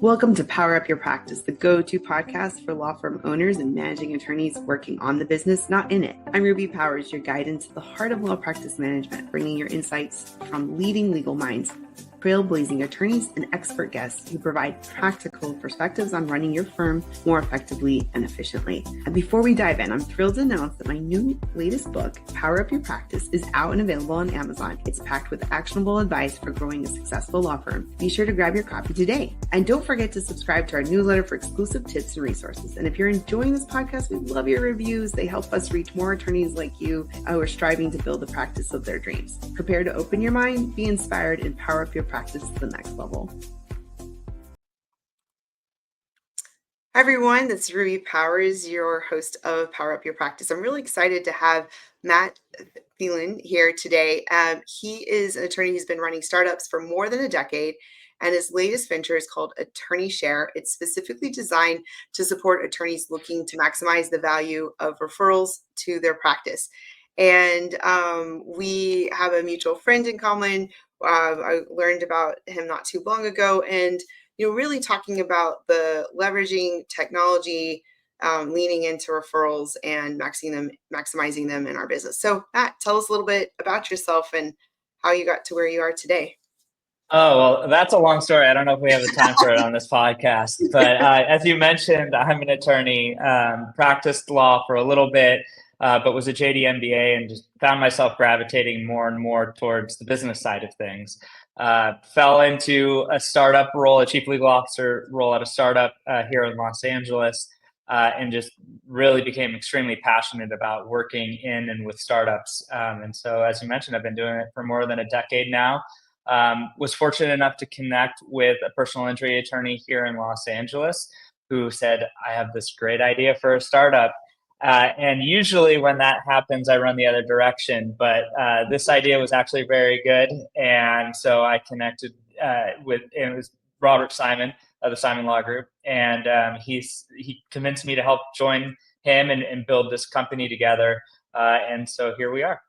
Welcome to Power Up Your Practice, the go-to podcast for law firm owners and managing attorneys working on the business, not in it. I'm Ruby Powers, your guide into the heart of law practice management, bringing your insights from leading legal minds, trailblazing attorneys, and expert guests who provide practical perspectives on running your firm more effectively and efficiently. And before we dive in, I'm thrilled to announce that my new latest book, Power Up Your Practice, is out and available on Amazon. It's packed with actionable advice for growing a successful law firm. Be sure to grab your copy today. And don't forget to subscribe to our newsletter for exclusive tips and resources. And if you're enjoying this podcast, we love your reviews. They help us reach more attorneys like you who are striving to build the practice of their dreams. Prepare to open your mind, be inspired, and power up your practice to the next level. Hi everyone, this is Ruby Powers, your host of Power Up Your Practice. I'm really excited to have Matt Thelen here today. He is an attorney who's been running startups for more than a decade, and his latest venture is called Attorney Share. It's specifically designed to support attorneys looking to maximize the value of referrals to their practice. And we have a mutual friend in common. I learned about him not too long ago, and really talking about the leveraging technology, leaning into referrals and maximizing them in our business. So, Matt, tell us a little bit about yourself and how you got to where you are today. Oh, well, that's a long story. I don't know if we have the time for it on this podcast, but as you mentioned, I'm an attorney, practiced law for a little bit, but was a JD MBA and just found myself gravitating more and more towards the business side of things. Fell into a startup role, a chief legal officer role at a startup here in Los Angeles, and just really became extremely passionate about working in and with startups. And so, as you mentioned, I've been doing it for more than a decade now. Was fortunate enough to connect with a personal injury attorney here in Los Angeles who said, I have this great idea for a startup. And usually when that happens, I run the other direction. But this idea was actually very good. And so I connected it was Robert Simon of the Simon Law Group. And he convinced me to help join him and build this company together. And so here we are.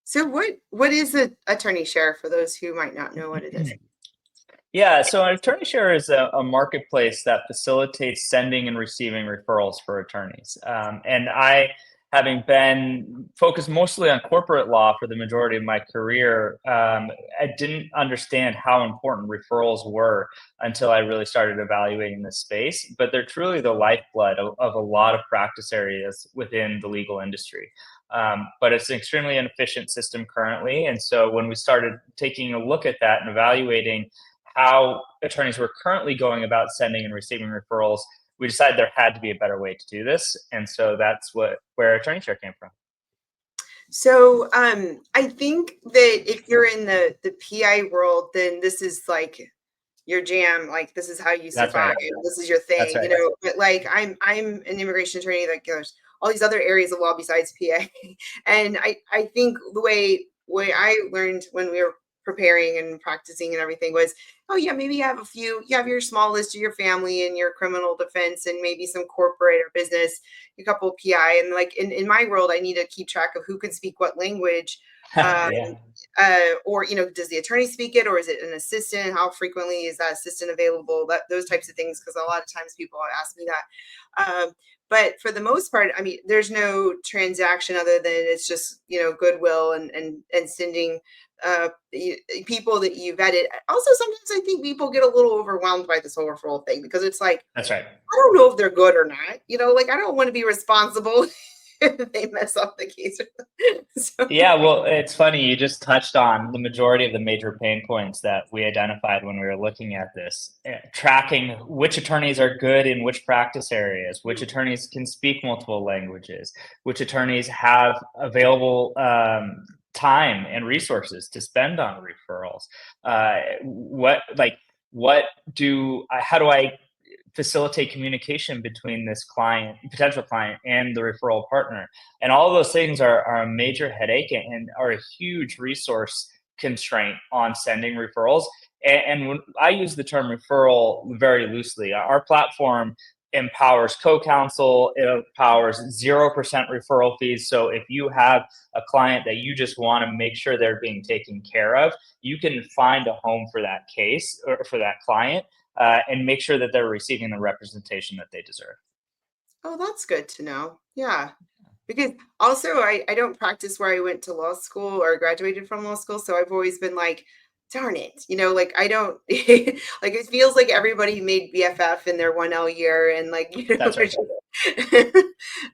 So what is the Attorney Share for those who might not know what it is? Yeah, so an attorney share is a marketplace that facilitates sending and receiving referrals for attorneys. And I, having been focused mostly on corporate law for the majority of my career, I didn't understand how important referrals were until I really started evaluating this space. But they're truly the lifeblood of a lot of practice areas within the legal industry. But it's an extremely inefficient system currently. And so when we started taking a look at that and evaluating how attorneys were currently going about sending and receiving referrals, we decided there had to be a better way to do this. And so that's where Attorney Share came from. So I think that if you're in the PI world, then this is like your jam. Like this is how you That's survive. right. This is your thing, That's right. But like I'm an immigration attorney. Like there's all these other areas of law besides PA, and I think the way I learned when we were preparing and practicing and everything was, oh yeah, maybe you have your small list of your family and your criminal defense and maybe some corporate or business, a couple of PI, and like in my world, I need to keep track of who can speak what language. Yeah. Or does the attorney speak it, or is it an assistant? How frequently is that assistant available? Those types of things, because a lot of times people ask me that. But for the most part, I mean, there's no transaction other than it's just goodwill and sending people that you vetted. Also, sometimes I think people get a little overwhelmed by this whole referral thing because it's like, That's right. I don't know if they're good or not. Like I don't want to be responsible if they mess up the case. So. Yeah, well, it's funny. You just touched on the majority of the major pain points that we identified when we were looking at this. Tracking which attorneys are good in which practice areas, which attorneys can speak multiple languages, which attorneys have available time and resources to spend on referrals. How do I facilitate communication between this potential client, and the referral partner? And all of those things are a major headache and are a huge resource constraint on sending referrals. And when I use the term referral very loosely, our platform empowers co-counsel, it empowers 0% referral fees. So if you have a client that you just want to make sure they're being taken care of, you can find a home for that case or for that client and make sure that they're receiving the representation that they deserve. Oh, that's good to know. Yeah. Because also I don't practice where I went to law school or graduated from law school. So I've always been like, darn it, like I don't like it feels like everybody made BFF in their 1L year and like, That's right. and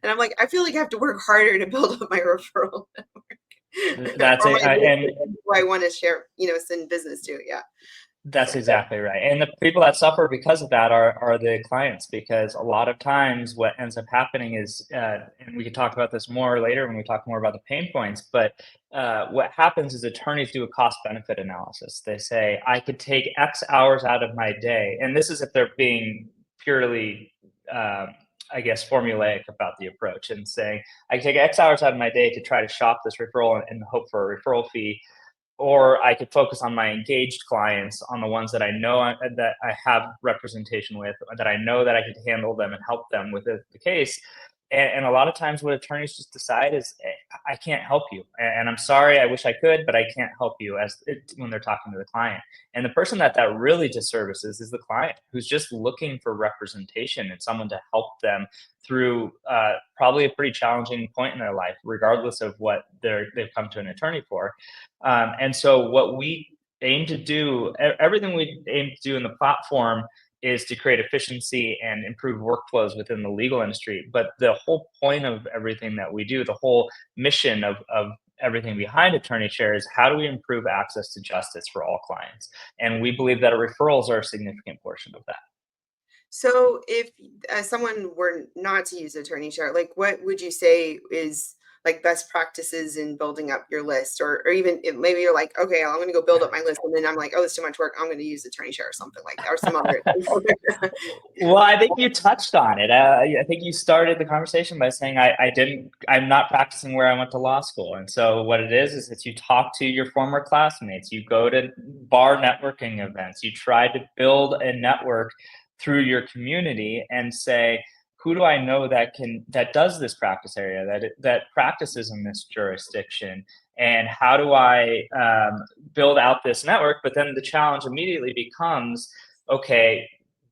I'm like, I feel like I have to work harder to build up my referral network. That's Or it. my list And of people I want to share, send business to. Yeah. that's So exactly right. And the people that suffer because of that are the clients, because a lot of times what ends up happening is, and we can talk about this more later when we talk more about the pain points, but what happens is attorneys do a cost benefit analysis. They say, I could take X hours out of my day. And this is if they're being purely, I guess, formulaic about the approach and saying, I can take X hours out of my day to try to shop this referral and hope for a referral fee, or I could focus on my engaged clients, on the ones that I know that I have representation with, that I know that I could handle them and help them with the case. And a lot of times what attorneys just decide is, I can't help you. And I'm sorry, I wish I could, but I can't help you, when they're talking to the client. And the person that really disservices is the client, who's just looking for representation and someone to help them through probably a pretty challenging point in their life, regardless of what they've come to an attorney for. And so what we aim to do, everything we aim to do in the platform, is to create efficiency and improve workflows within the legal industry. But the whole point of everything that we do, the whole mission of everything behind Attorney Share, is how do we improve access to justice for all clients? And we believe that referrals are a significant portion of that. So if someone were not to use Attorney Share, like what would you say is like best practices in building up your list, or even if maybe you're like, okay, I'm going to go build up my list, and then I'm like, oh, it's too much work, I'm going to use Attorney Share or something like that, or some other. Well, I think you touched on it. I think you started the conversation by saying I'm not practicing where I went to law school. And so what it is that you talk to your former classmates, you go to bar networking events, you try to build a network through your community and say, who do I know that does this practice area, that practices in this jurisdiction, and how do I build out this network? But then the challenge immediately becomes, okay,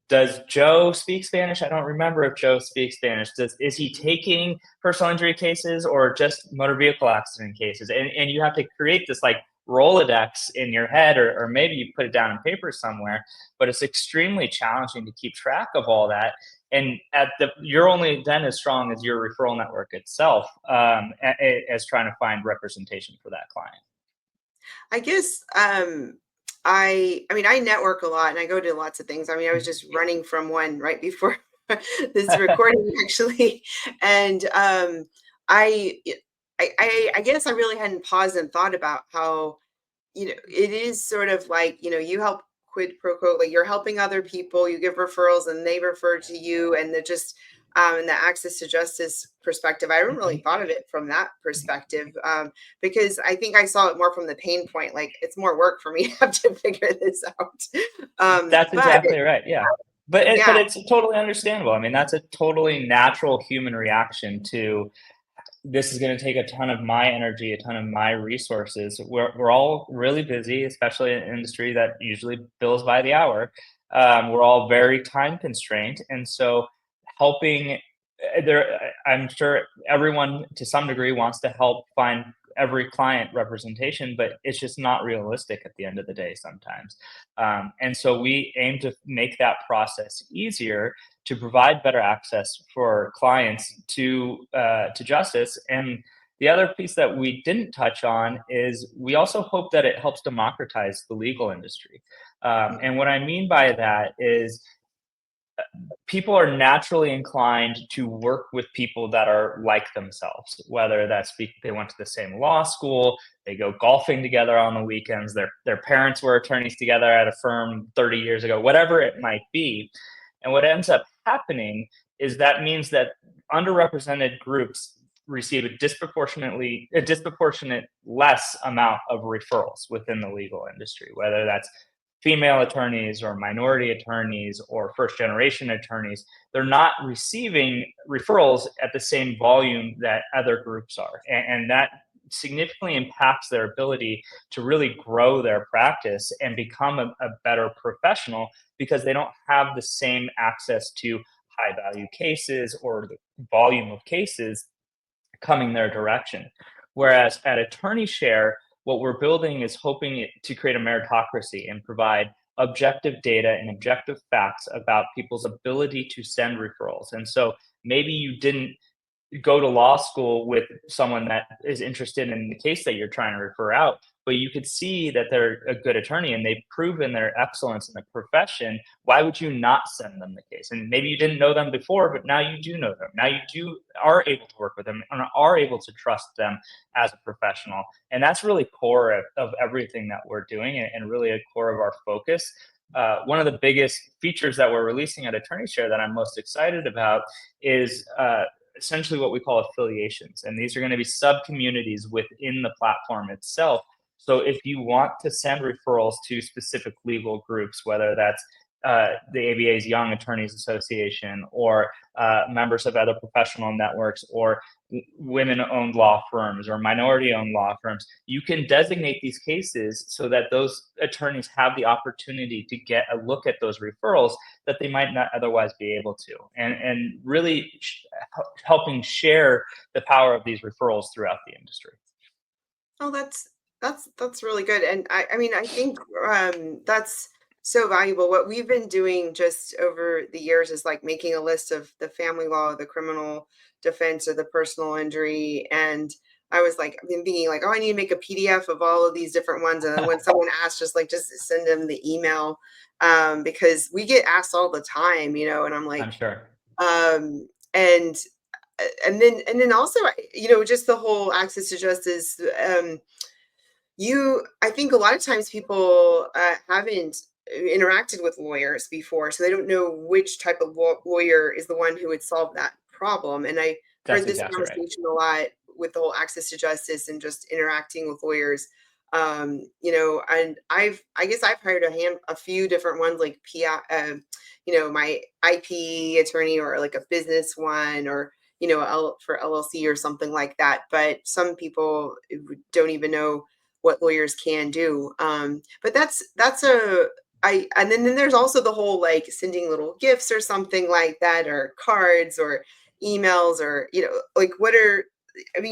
does Joe speak Spanish? I don't remember if Joe speaks Spanish. Is he taking personal injury cases or just motor vehicle accident cases? And you have to create this like Rolodex in your head, or maybe you put it down on paper somewhere, but it's extremely challenging to keep track of all that. And you're only then as strong as your referral network itself, as trying to find representation for that client. I guess I mean I network a lot and I go to lots of things. I mean, I was just running from one right before this recording actually, and I, I guess I really hadn't paused and thought about how it is sort of like you help quid pro quo, like you're helping other people, you give referrals and they refer to you, and they're just and the access to justice perspective, I haven't really thought of it from that perspective, because I think I saw it more from the pain point, like it's more work for me to have to figure this out. That's exactly right. Yeah. But yeah, it's totally understandable. I mean, that's a totally natural human reaction to, this is going to take a ton of my energy, a ton of my resources. We're all really busy, especially in an industry that usually bills by the hour. We're all very time constrained. And so helping I'm sure everyone to some degree wants to help find every client representation, but it's just not realistic at the end of the day sometimes. And so we aim to make that process easier, to provide better access for clients to justice. And the other piece that we didn't touch on is we also hope that it helps democratize the legal industry. And what I mean by that is, people are naturally inclined to work with people that are like themselves, whether that's they went to the same law school, they go golfing together on the weekends, their parents were attorneys together at a firm 30 years ago, whatever it might be. And what ends up happening is that means that underrepresented groups receive a disproportionate less amount of referrals within the legal industry, whether that's female attorneys or minority attorneys or first generation attorneys. They're not receiving referrals at the same volume that other groups are. And that significantly impacts their ability to really grow their practice and become a better professional, because they don't have the same access to high value cases or the volume of cases coming their direction. Whereas at Attorney Share, what we're building is hoping to create a meritocracy and provide objective data and objective facts about people's ability to send referrals. And so maybe you didn't go to law school with someone that is interested in the case that you're trying to refer out, but you could see that they're a good attorney and they've proven their excellence in the profession. Why would you not send them the case? And maybe you didn't know them before, but now you do know them. Now you are able to work with them and are able to trust them as a professional. And that's really core of everything that we're doing, and really a core of our focus. One of the biggest features that we're releasing at Attorney Share that I'm most excited about is essentially what we call affiliations. And these are going to be sub communities within the platform itself. So if you want to send referrals to specific legal groups, whether that's the ABA's Young Attorneys Association, or members of other professional networks, or women-owned law firms or minority-owned law firms, you can designate these cases so that those attorneys have the opportunity to get a look at those referrals that they might not otherwise be able to, and really helping share the power of these referrals throughout the industry. Oh, that's really good. And I mean, I think that's so valuable. What we've been doing just over the years is like making a list of the family law, the criminal defense, or the personal injury. And I was like, I've been thinking like, oh, I need to make a PDF of all of these different ones. And then when someone asks, just send them the email, because we get asked all the time, and I'm like, I'm sure. And then also, just the whole access to justice. I think a lot of times people haven't interacted with lawyers before, so they don't know which type of lawyer is the one who would solve that problem. And I heard this conversation a lot with the whole access to justice and just interacting with lawyers. And I guess I've hired a few different ones, like PI, my IP attorney, or like a business one, or for LLC or something like that. But some people don't even know what lawyers can do. But and then there's also the whole like sending little gifts or something like that, or cards or emails, or like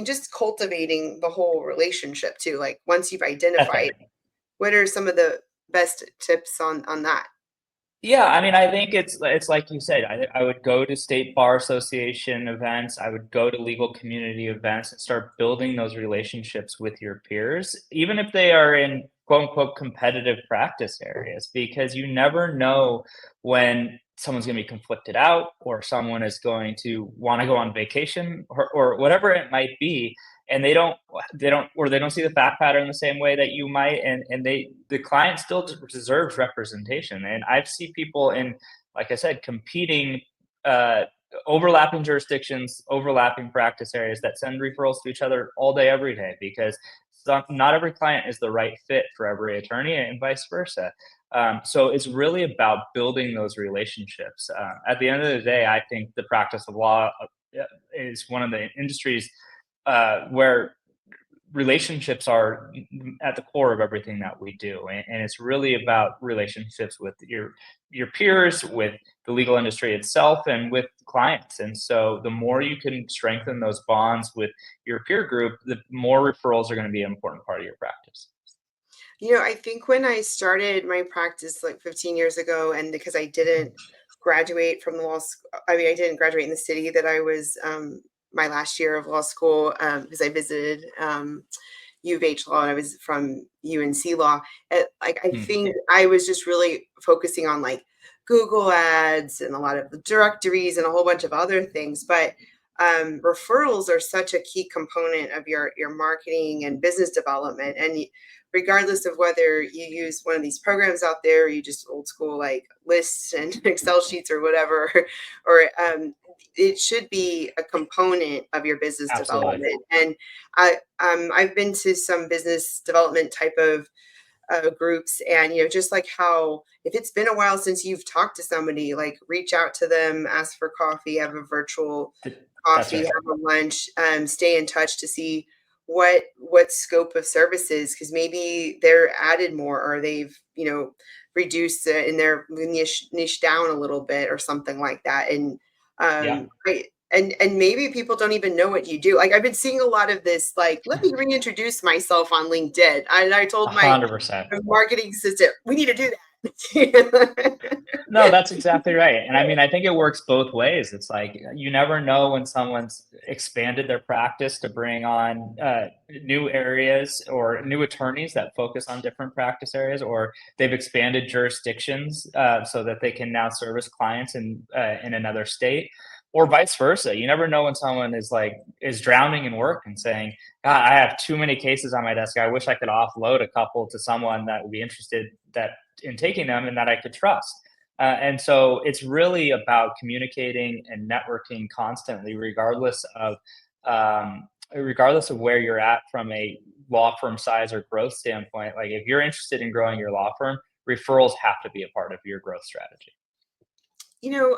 just cultivating the whole relationship too. Like once you've identified, what are some of the best tips on that? Yeah, I mean, I think it's like you said. I would go to state bar association events. I would go to legal community events and start building those relationships with your peers, even if they are in quote unquote competitive practice areas, because you never know when someone's going to be conflicted out, or someone is going to want to go on vacation, or whatever it might be, and they don't see the fact pattern the same way that you might, and the client still deserves representation. And I've seen people in, like I said, competing overlapping jurisdictions, overlapping practice areas, that send referrals to each other all day every day, because not every client is the right fit for every attorney, and vice versa. So it's really about building those relationships. At the end of the day, I think the practice of law is one of the industries where relationships are at the core of everything that we do, and it's really about relationships with your peers, with the legal industry itself, and with clients. And so the more you can strengthen those bonds with your peer group, the more referrals are going to be an important part of your practice. I think when I started my practice like 15 years ago, and because I didn't graduate from the law school, I mean, I didn't graduate in the city that I was my last year of law school, because I visited U of H Law, and I was from UNC Law. I think I was just really focusing on like Google ads and a lot of the directories and a whole bunch of other things. But referrals are such a key component of your marketing and business development. And regardless of whether you use one of these programs out there, or you just old school like lists and Excel sheets or whatever, or it should be a component of your business development. And I've been to some business development type of groups, and just like how, if it's been a while since you've talked to somebody, like reach out to them, ask for coffee, have a virtual coffee, have a lunch, stay in touch to see what scope of services, because maybe they're added more, or they've reduced in their niche down a little bit or something like that. And Yeah, and maybe people don't even know what you do. Like, I've been seeing a lot of this, like, let me reintroduce myself on LinkedIn. And I told my 100%. marketing assistant, we need to do that. No, that's exactly right. And I mean, I think it works both ways. It's like you never know when someone's expanded their practice to bring on new areas or new attorneys that focus on different practice areas, or they've expanded jurisdictions so that they can now service clients in another state, or vice versa. You never know when someone is drowning in work and saying, "God, I have too many cases on my desk. I wish I could offload a couple to someone that would be interested in taking them and that I could trust." And so it's really about communicating and networking constantly, regardless of where you're at from a law firm size or growth standpoint. Like, if you're interested in growing your law firm, referrals have to be a part of your growth strategy. you know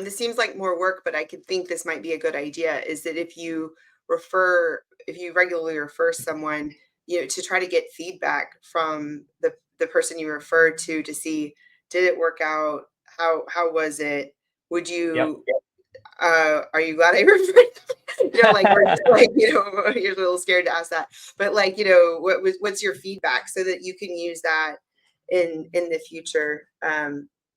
this seems like more work, but I could think this might be a good idea, is that if you regularly refer someone, to try to get feedback from the person you referred to see, did it work out? How was it? Would Yep. you are you glad I referred them? Like, we're just like, you're a little scared to ask that. But, like, what's your feedback, so that you can use that in the future.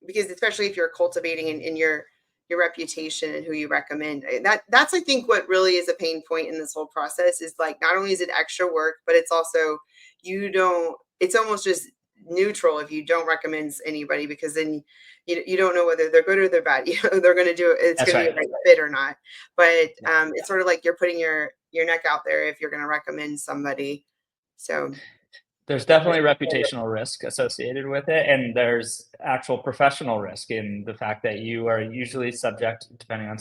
Because especially if you're cultivating in your reputation and who you recommend, that's, I think, what really is a pain point in this whole process, is, like, not only is it extra work, but it's also, it's almost just neutral if you don't recommend anybody, because then you don't know whether they're good or they're bad. They're going to do it. It's That's going to be a right. right fit or not. But Yeah. it's sort of like you're putting your neck out there if you're going to recommend somebody. So There's definitely reputational risk associated with it, and there's actual professional risk in the fact that you are usually subject, depending on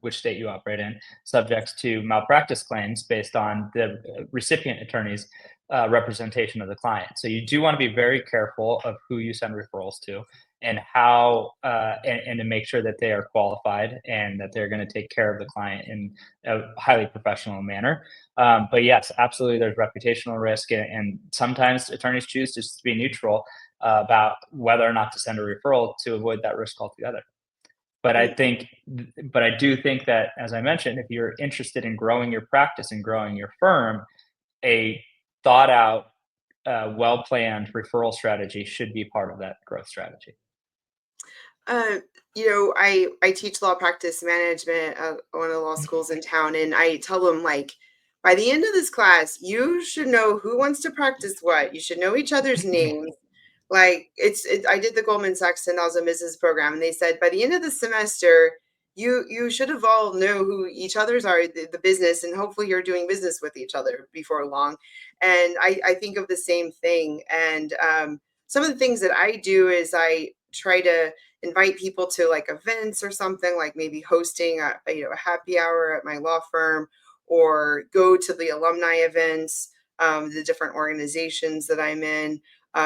which state you operate in, subject to malpractice claims based on the recipient attorney's representation of the client. So you do want to be very careful of who you send referrals to, and and to make sure that they are qualified and that they're going to take care of the client in a highly professional manner. But yes, absolutely, there's reputational risk, and sometimes attorneys choose just to be neutral about whether or not to send a referral to avoid that risk altogether. But I do think that, as I mentioned, if you're interested in growing your practice and growing your firm, a thought out, well planned referral strategy should be part of that growth strategy. Uh, I teach law practice management at one of the law schools in town, and I tell them, like, by the end of this class, you should know who wants to practice what. You should know each other's names. Like, I did the Goldman Sachs 10,000 business program, and they said by the end of the semester, you should have all know who each other's are, the business, and hopefully you're doing business with each other before long. And I think of the same thing. And some of the things that I do is I try to invite people to, like, events or something, like maybe hosting a happy hour at my law firm, or go to the alumni events, the different organizations that I'm in,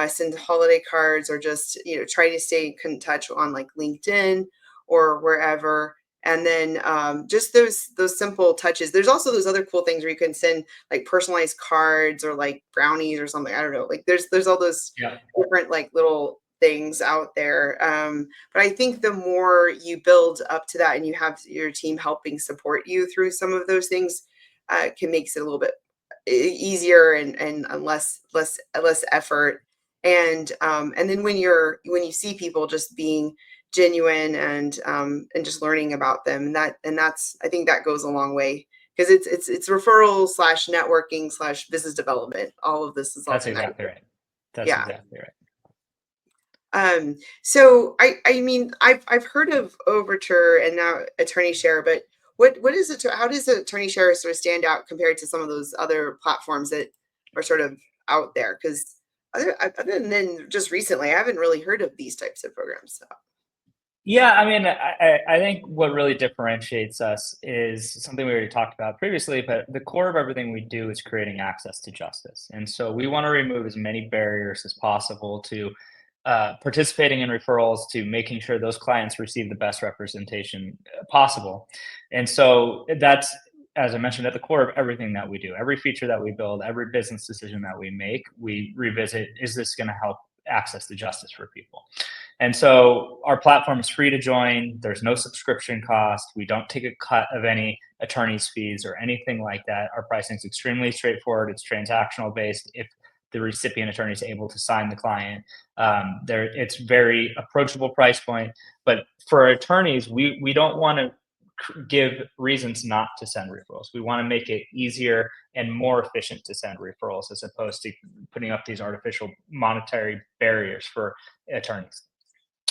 send holiday cards, or just try to stay in touch on, like, LinkedIn or wherever. And then just those simple touches. There's also those other cool things where you can send, like, personalized cards or, like, brownies or something. I don't know. Like, there's all those Yeah. different, like, little things out there. But I think the more you build up to that, and you have your team helping support you through some of those things, can makes it a little bit easier, and less effort. And then when you see people just being genuine, and just learning about them, that's, I think, that goes a long way, because it's referral slash networking slash business development. All of this is all That's connected. exactly right. That's Yeah. exactly right. So I mean, I've heard of Overture and now Attorney Share, but what is it? How does Attorney Share sort of stand out compared to some of those other platforms that are sort of out there? Because other than just recently, I haven't really heard of these types of programs. So. Yeah, I mean, I think what really differentiates us is something we already talked about previously, but the core of everything we do is creating access to justice. And so we want to remove as many barriers as possible to participating in referrals, to making sure those clients receive the best representation possible. And so that's as I mentioned, at the core of everything that we do, every feature that we build, every business decision that we make, we revisit, is this going to help access to justice for people? And so our platform is free to join. There's no subscription cost. We don't take a cut of any attorney's fees or anything like that. Our pricing is extremely straightforward. It's transactional based. If the recipient attorney is able to sign the client, it's very approachable price point. But for attorneys, we don't want to give reasons not to send referrals. We want to make it easier and more efficient to send referrals, as opposed to putting up these artificial monetary barriers for attorneys.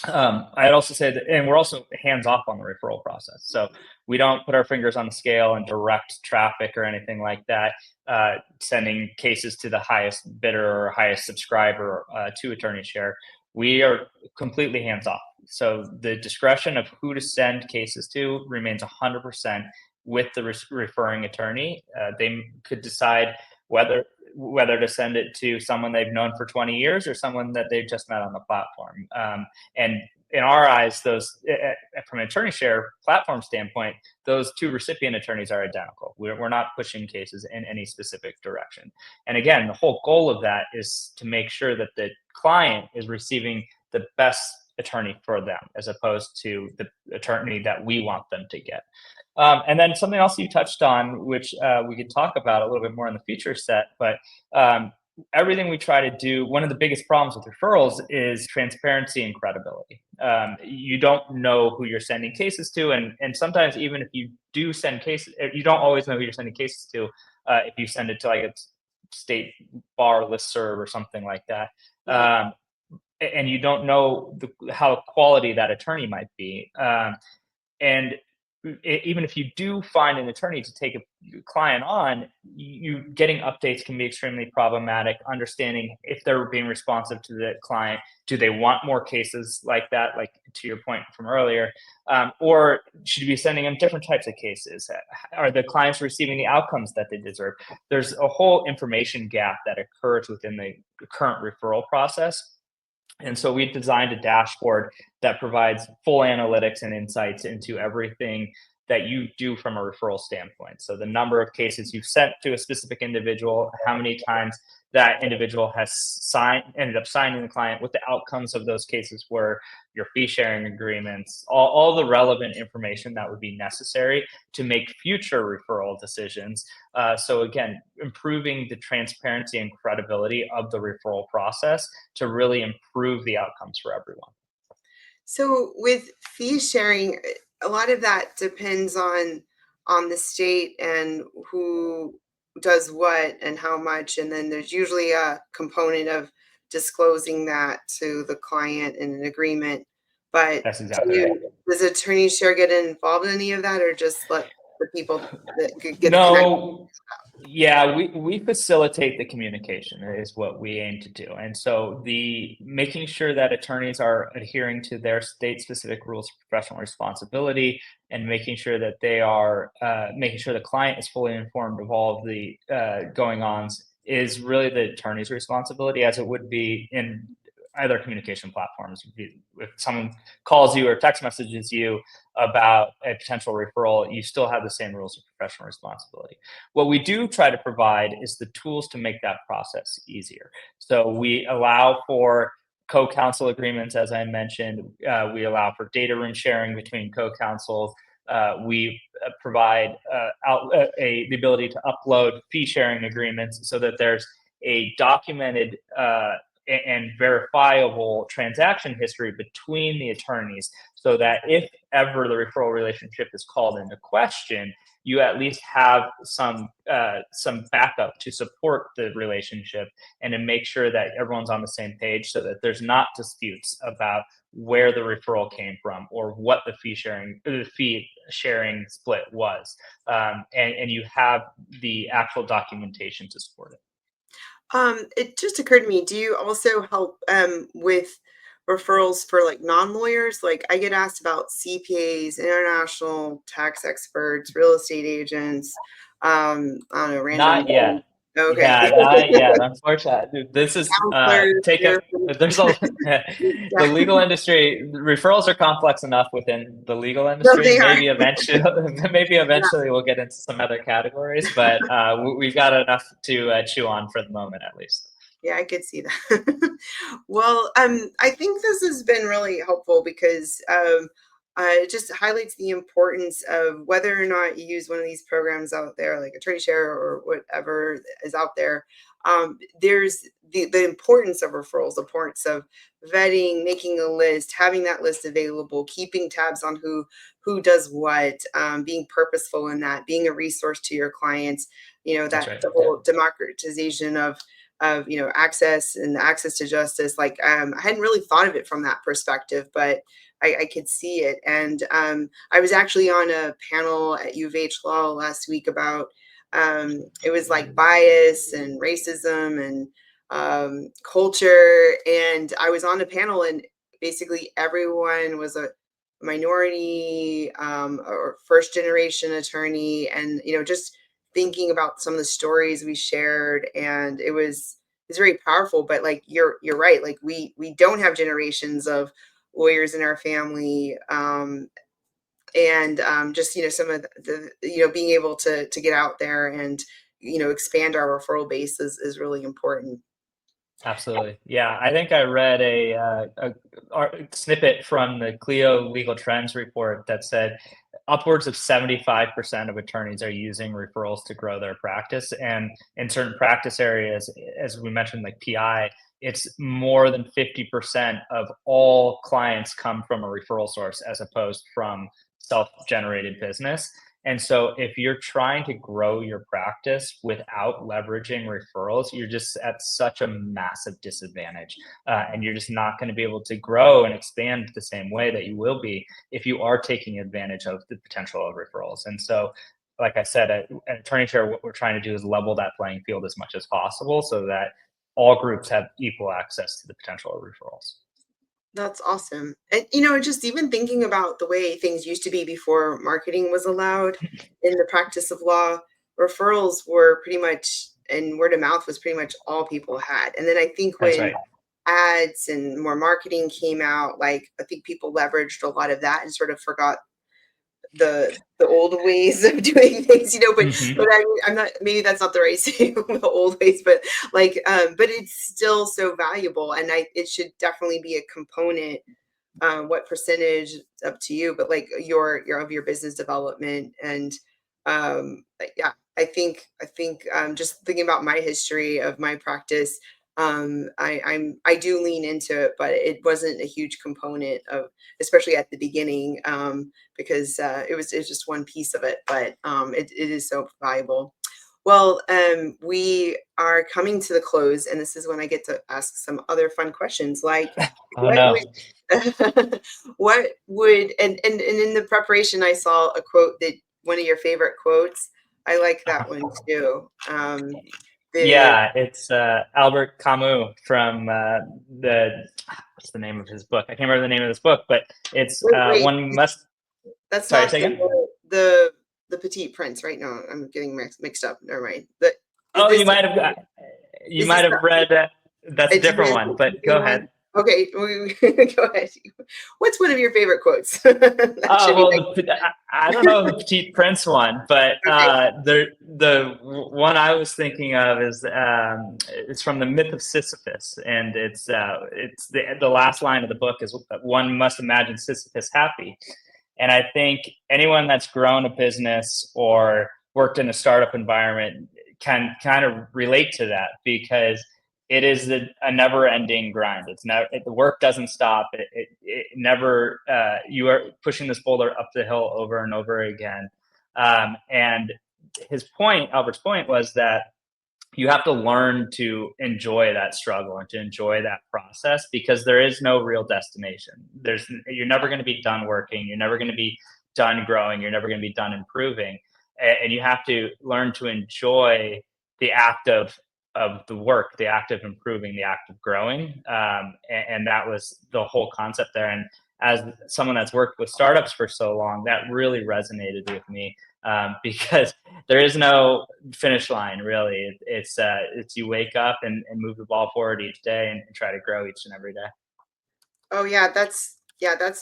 I'd also say that, and we're also hands off on the referral process. So we don't put our fingers on the scale and direct traffic or anything like that, sending cases to the highest bidder or highest subscriber to Attorney Share. We are completely hands off. So the discretion of who to send cases to remains 100% with the referring attorney. They could decide whether to send it to someone they've known for 20 years or someone that they've just met on the platform. And in our eyes, those, from an Attorney Share platform standpoint, those two recipient attorneys are identical. We're not pushing cases in any specific direction. And again, the whole goal of that is to make sure that the client is receiving the best attorney for them, as opposed to the attorney that we want them to get. And then something else you touched on, which we could talk about a little bit more in the feature set, but everything we try to do, one of the biggest problems with referrals is transparency and credibility. You don't know who you're sending cases to, and sometimes even if you do send cases, you don't always know who you're sending cases to if you send it to like a state bar listserv or something like that. And you don't know how quality that attorney might be. And even if you do find an attorney to take a client on, you getting updates can be extremely problematic. Understanding if they're being responsive to the client, do they want more cases like that, like to your point from earlier, or should you be sending them different types of cases? Are the clients receiving the outcomes that they deserve? There's a whole information gap that occurs within the current referral process. And so we designed a dashboard that provides full analytics and insights into everything that you do from a referral standpoint. So the number of cases you've sent to a specific individual, how many times that individual has ended up signing the client, what the outcomes of those cases were, your fee sharing agreements, all the relevant information that would be necessary to make future referral decisions. So again, improving the transparency and credibility of the referral process to really improve the outcomes for everyone. So with fee sharing, a lot of that depends on the state and who does what and how much, and then there's usually a component of disclosing that to the client in an agreement. But That's exactly right. Does Attorney Share get involved in any of that, or just let the people that get the No. Yeah, we facilitate the communication is what we aim to do. And so the making sure that attorneys are adhering to their state-specific rules of professional responsibility, and making sure that they are making sure the client is fully informed of all of the going-ons is really the attorney's responsibility, as it would be in other communication platforms. If someone calls you or text messages you about a potential referral, you still have the same rules of professional responsibility. What we do try to provide is the tools to make that process easier. So we allow for co-counsel agreements, as I mentioned. We allow for data room sharing between co-counsels. We provide the ability to upload fee sharing agreements so that there's a documented and verifiable transaction history between the attorneys, so that if ever the referral relationship is called into question, you at least have some backup to support the relationship and to make sure that everyone's on the same page, so that there's not disputes about where the referral came from or what the fee sharing split was, and you have the actual documentation to support it. It just occurred to me, do you also help with referrals for like non-lawyers? Like I get asked about CPAs, international tax experts, real estate agents, I don't know, random. Not yet. Okay. Unfortunately, this is Counselors, there's a the legal industry. Referrals are complex enough within the legal no, industry. they are. Maybe Yeah. eventually we'll get into some other categories, but we've got enough to chew on for the moment, at least. Yeah, I could see that. Well, I think this has been really helpful because it just highlights the importance of whether or not you use one of these programs out there, like Attorney Share or whatever is out there. There's the importance of referrals, the importance of vetting, making a list, having that list available, keeping tabs on who does what, being purposeful in that, being a resource to your clients. You know, That's that right. the whole democratization of access and access to justice. Like I hadn't really thought of it from that perspective, but I could see it. And I was actually on a panel at U of H Law last week about it was like bias and racism and culture. And I was on a panel, and basically everyone was a minority or first generation attorney, and just thinking about some of the stories we shared, and it's very powerful. But like you're right, like we don't have generations of lawyers in our family, and just some of the being able to get out there and expand our referral base is really important. Absolutely. Yeah, I think I read a snippet from the Clio Legal Trends report that said upwards of 75% of attorneys are using referrals to grow their practice. And in certain practice areas, as we mentioned, like PI, it's more than 50% of all clients come from a referral source as opposed from self-generated business. And so if you're trying to grow your practice without leveraging referrals, you're just at such a massive disadvantage. And you're just not going to be able to grow and expand the same way that you will be if you are taking advantage of the potential of referrals. And so, like I said, at Attorney Share, what we're trying to do is level that playing field as much as possible so that all groups have equal access to the potential of referrals. That's awesome. And just even thinking about the way things used to be before marketing was allowed in the practice of law, referrals were pretty much, and word of mouth was pretty much all people had. And then I think That's when right. ads and more marketing came out, like I think people leveraged a lot of that and sort of forgot the old ways of doing things, but Mm-hmm. I'm not, maybe that's not the right saying, the old ways, but like but it's still so valuable, and it should definitely be a component. What percentage, up to you, but like your of your business development. And yeah, I think just thinking about my history of my practice, I do lean into it, but it wasn't a huge component of, especially at the beginning, because it was just one piece of it, but it is so valuable. Well, we are coming to the close, and this is when I get to ask some other fun questions, like Oh what no. would what would and in the preparation I saw a quote, that one of your favorite quotes. I like that one too. The Yeah, it's Albert Camus from the what's the name of his book? I can't remember the name of this book, but it's wait, one must. that's Sorry, not say again. the Petite Prince, right? No, I'm getting mixed up. Never mind. But is Oh, this you is this might have read that's a a different one, but go ahead. one? Okay, go ahead. What's one of your favorite quotes? That should be Well, I don't know the Petite Prince one, but okay. the one I was thinking of is it's from the Myth of Sisyphus, and it's the last line of the book is one must imagine Sisyphus happy, and I think anyone that's grown a business or worked in a startup environment can kind of relate to that because it is a never-ending grind. It's never the work doesn't stop. It never. You are pushing this boulder up the hill over and over again. And Albert's point, was that you have to learn to enjoy that struggle and to enjoy that process because there is no real destination. You're never going to be done working. You're never going to be done growing. You're never going to be done improving, and you have to learn to enjoy the act of the work, the act of improving, the act of growing. And that was the whole concept there. And as someone that's worked with startups for so long, that really resonated with me because there is no finish line really. It's you wake up and move the ball forward each day and try to grow each and every day. Oh that's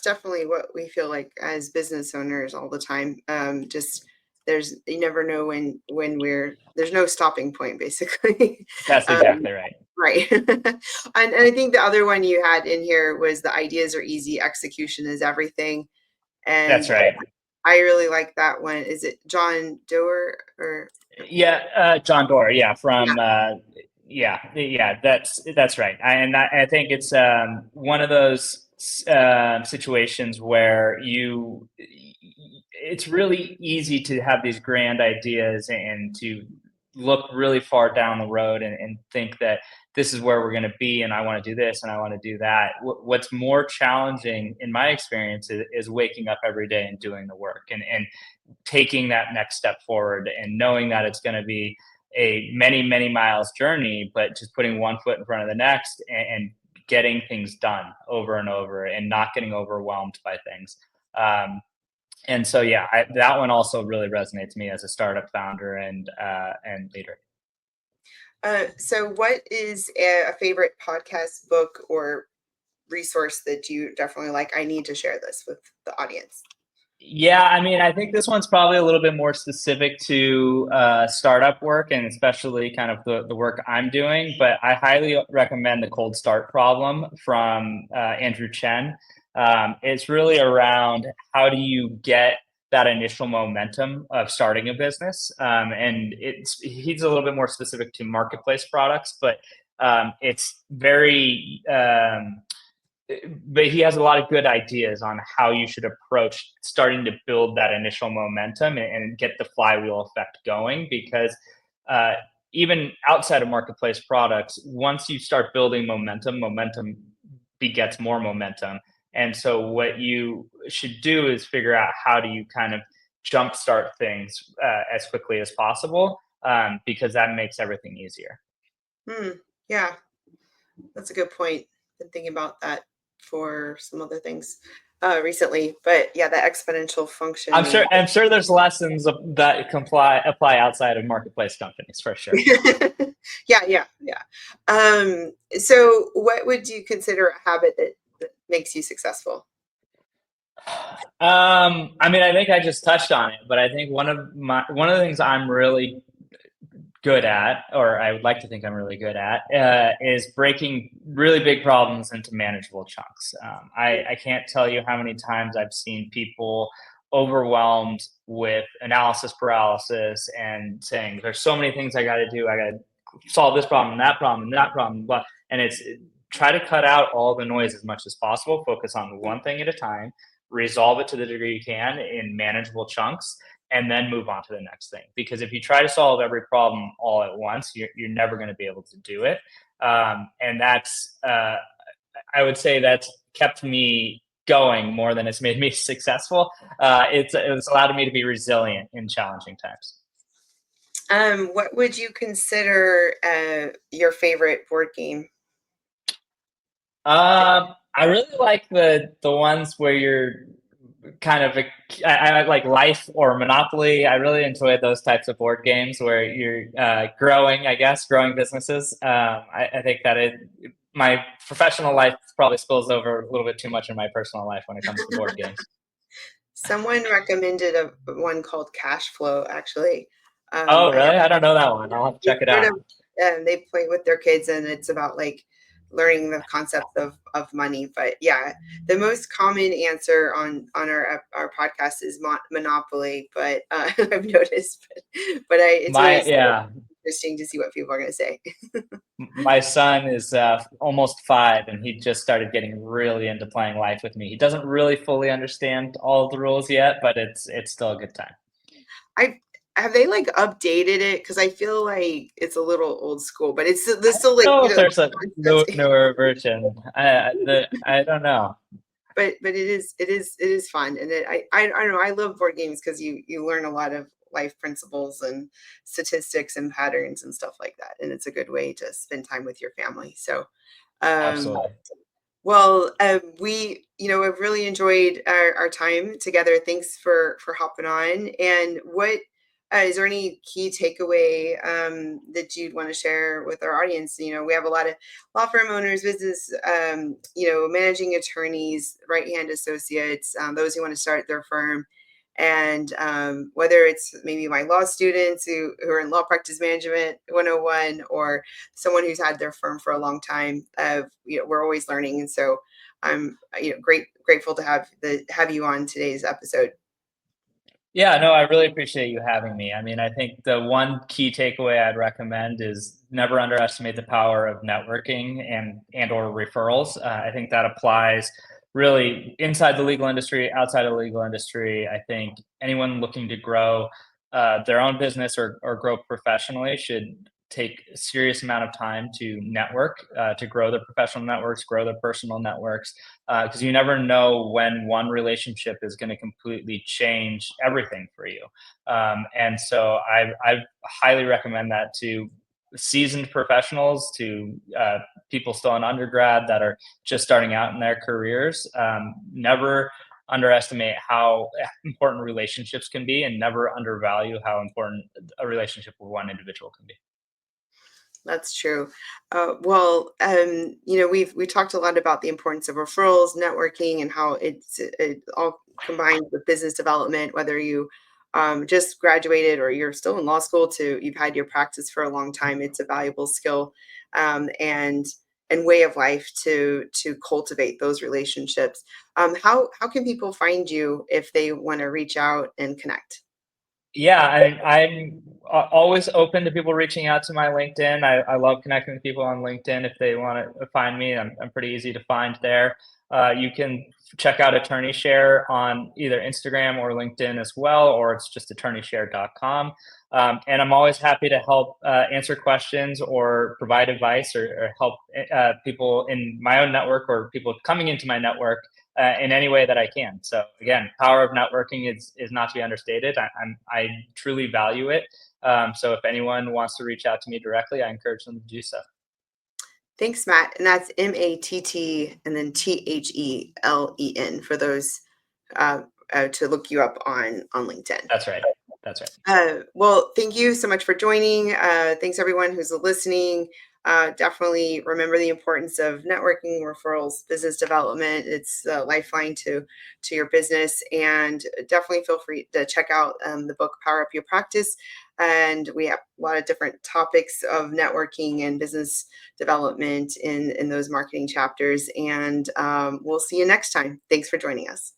definitely what we feel like as business owners all the time. Just you never know when there's no stopping point basically. That's exactly right. Right. And I think the other one you had in here was the ideas are easy, execution is everything. And That's right. I really like that one. Is it John Doerr or? Yeah, John Doerr. Yeah, from that's right. I think it's one of those situations where it's really easy to have these grand ideas and to look really far down the road and think that this is where we're going to be and I want to do this and I want to do that. What's more challenging in my experience is waking up every day and doing the work and taking that next step forward and knowing that it's going to be a many miles journey, but just putting one foot in front of the next and getting things done over and over and not getting overwhelmed by things. And so, that one also really resonates me as a startup founder and leader. So what is a favorite podcast, book, or resource that you definitely like? I need to share this with the audience. Yeah, I mean, I think this one's probably a little bit more specific to startup work and especially kind of the work I'm doing. But I highly recommend The Cold Start Problem from Andrew Chen. It's really around how do you get that initial momentum of starting a business. And he's a little bit more specific to marketplace products, but it's very but he has a lot of good ideas on how you should approach starting to build that initial momentum and get the flywheel effect going. Because even outside of marketplace products, once you start building momentum begets more momentum. And so what you should do is figure out how do you kind of jumpstart things as quickly as possible, because that makes everything easier. Yeah, that's a good point. Been thinking about that for some other things recently, but yeah, the exponential function. I'm sure there's lessons that can apply outside of marketplace companies for sure. Yeah. So what would you consider a habit that makes you successful? I mean, I think I just touched on it, but I think one of the things I'm really good at, or I would like to think I'm really good at, is breaking really big problems into manageable chunks. I can't tell you how many times I've seen people overwhelmed with analysis paralysis and saying, there's so many things I got to do. I got to solve this problem, that problem, that problem, blah. And it's try to cut out all the noise as much as possible, focus on one thing at a time, resolve it to the degree you can in manageable chunks, and then move on to the next thing. Because if you try to solve every problem all at once, you're never going to be able to do it. And that's, I would say that's kept me going more than it's made me successful. It's allowed me to be resilient in challenging times. What would you consider your favorite board game? I really like the ones where you're kind of I like Life or Monopoly. I really enjoy those types of board games where you're growing businesses. I think that my professional life probably spills over a little bit too much in my personal life when it comes to board games. Someone recommended one called Cash Flow, actually. Oh, really? I don't know that one. I'll have to check it out. And they play with their kids, and it's about like learning the concept of money. But yeah, the most common answer on our podcast is Monopoly, but I've noticed, but it's always interesting to see what people are going to say. My son is almost 5, and he just started getting really into playing Life with me. He doesn't really fully understand all of the rules yet, but it's still a good time. Have they like updated it? Because I feel like it's a little old school, but it's still like. I don't know if there's a newer version. I don't know. But it is fun, and I don't know. I love board games because you learn a lot of life principles and statistics and patterns and stuff like that, and it's a good way to spend time with your family. So, absolutely. Well, we, have really enjoyed our time together. Thanks for hopping on. And what is there any key takeaway that you'd want to share with our audience? We have a lot of law firm owners, business, managing attorneys, right hand associates, those who want to start their firm. And whether it's maybe my law students who are in law practice management 101, or someone who's had their firm for a long time, we're always learning. And so I'm grateful to have you on today's episode. Yeah, no, I really appreciate you having me. I mean, I think the one key takeaway I'd recommend is never underestimate the power of networking and or referrals. I think that applies really inside the legal industry, outside of the legal industry. I think anyone looking to grow their own business or grow professionally should take a serious amount of time to network, to grow their professional networks, grow their personal networks, because you never know when one relationship is going to completely change everything for you. And so I highly recommend that to seasoned professionals, to people still in undergrad that are just starting out in their careers. Never underestimate how important relationships can be, and never undervalue how important a relationship with one individual can be. That's true. We talked a lot about the importance of referrals, networking, and how it all combines with business development. Whether you just graduated or you're still in law school, you've had your practice for a long time, it's a valuable skill, and way of life to cultivate those relationships. How can people find you if they want to reach out and connect? Yeah, I'm always open to people reaching out to my LinkedIn. I love connecting with people on LinkedIn. If they want to find me, I'm pretty easy to find there. You can check out Attorney Share on either Instagram or LinkedIn as well, or it's just attorneyshare.com. And I'm always happy to help answer questions or provide advice, or help people in my own network or people coming into my network in any way that I can. So again, power of networking is not to be understated. I truly value it. So if anyone wants to reach out to me directly, I encourage them to do so. Thanks, Matt. And that's Matt and then Thelen for those to look you up on LinkedIn. That's right. That's right. Well, thank you so much for joining. Thanks everyone who's listening. Definitely remember the importance of networking, referrals, business development. It's a lifeline to your business, and definitely feel free to check out the book Power Up Your Practice. And we have a lot of different topics of networking and business development in those marketing chapters. And we'll see you next time. Thanks for joining us.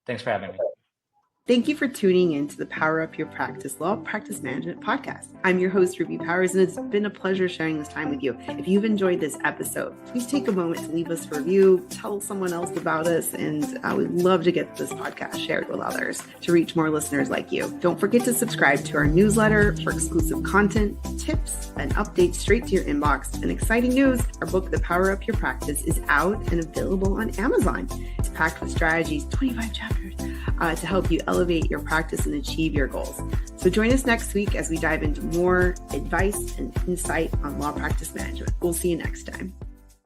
Thanks for having me. Thank you for tuning in to the Power Up Your Practice Law Practice Management podcast. I'm your host, Ruby Powers, and it's been a pleasure sharing this time with you. If you've enjoyed this episode, please take a moment to leave us a review, tell someone else about us, and we'd love to get this podcast shared with others to reach more listeners like you. Don't forget to subscribe to our newsletter for exclusive content, tips, and updates straight to your inbox. And exciting news, our book, The Power Up Your Practice, is out and available on Amazon. It's packed with strategies, 25 chapters, to help you elevate your practice and achieve your goals. So join us next week as we dive into more advice and insight on law practice management. We'll see you next time.